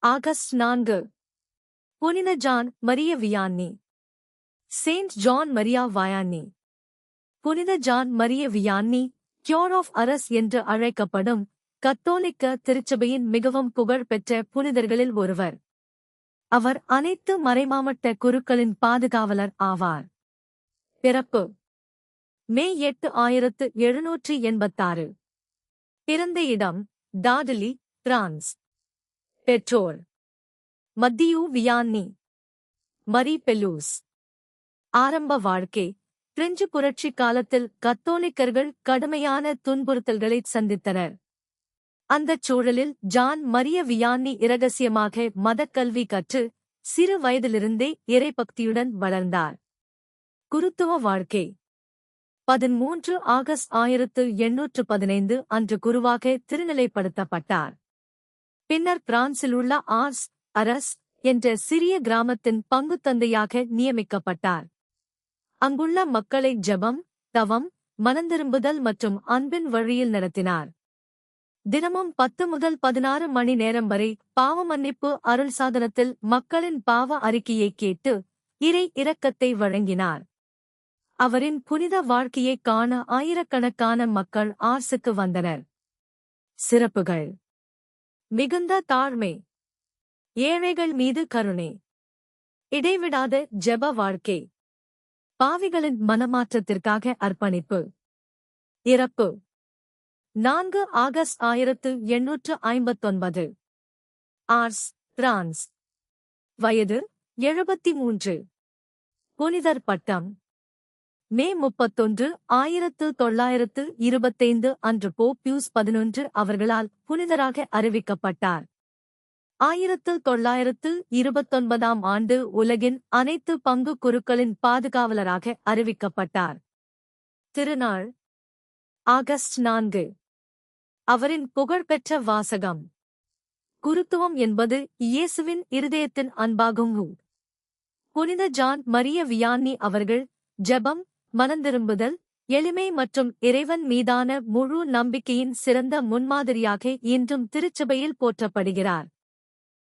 August 4. புனித John Marie Vianney. Saint John Maria Vianney. புனித John Marie Vianney cure of Ars என்று அழைக்கப்படும் கத்தோலிக்க திருச்சபையின் மிகவும் புகழ் பெற்ற புனிதர்களில் ஒருவர். அவர் அனைத்து மறைமாவட்ட குருக்களின் பாதுகாவலர் ஆவார். பிறப்பு மே 8, 1786. பிறந்த இடம் டார்டலி, பிரான்ஸ். பெற்றோர் மத்தியூ வியான்னி, மரி பெலூஸ். ஆரம்ப வாழ்க்கை பிரெஞ்சு புரட்சி காலத்தில் கத்தோலிக்கர்கள் கடுமையான துன்புறுத்தல்களைச் சந்தித்தனர். அந்தச் சூழலில் ஜான் மரிய வியான்னி இரகசியமாக மதக்கல்வி கற்று சிறு வயதிலிருந்தே இறைபக்தியுடன் வளர்ந்தார். குருத்துவ வாழ்க்கை 13 ஆகஸ்ட் 1815 அன்று குருவாக திருநிலைப்படுத்தப்பட்டார். பின்னர் பிரான்சிலுள்ள ஆர்ஸ் அரஸ் என்ற சிறிய கிராமத்தின் பங்குத்தந்தையாக நியமிக்கப்பட்டார். அங்குள்ள மக்களை ஜெபம், தவம், மனந்திரும்புதல் மற்றும் அன்பின் வழியில் நடத்தினார். தினமும் 10 முதல் 16 மணி நேரம் வரை பாவ மன்னிப்பு அருள் சாதனத்தில் மக்களின் பாவ அறிக்கையை கேட்டு இறை இரக்கத்தை வழங்கினார். அவரின் புனித வாழ்க்கையைக் காண ஆயிரக்கணக்கான மக்கள் ஆர்ஸுக்கு வந்தனர். சிறப்புகள்: மிகுந்த தாழ்மை, ஏழைகள் மீது கருணை, இடைவிடாத ஜெப வாழ்க்கை, பாவிகளின் மனமாற்றத்திற்காக அர்ப்பணிப்பு. இறப்பு 4 ஆகஸ்ட் 1859. Hours, France. வயது 73. புனிதர் பட்டம் மே 31, 1925 அன்று போப் பியூஸ் 11 அவர்களால் புனிதராக அறிவிக்கப்பட்டார். 1929 ஆண்டு உலகின் அனைத்து பங்கு குருக்களின் பாதுகாவலராக அறிவிக்கப்பட்டார். திருநாள் ஆகஸ்ட் 4. அவரின் புகழ்பெற்ற வாசகம்: குருத்துவம் என்பது இயேசுவின் இருதயத்தின் அன்பாகும். புனித ஜான் மரிய வியான்னி அவர்கள் ஜெபம், மனந்திரும்புதல், எளிமை மற்றும் இறைவன் மீதான முழு நம்பிக்கையின் சிறந்த முன்மாதிரியாக இன்றும் திருச்சபையில் போற்றப்படுகிறார்.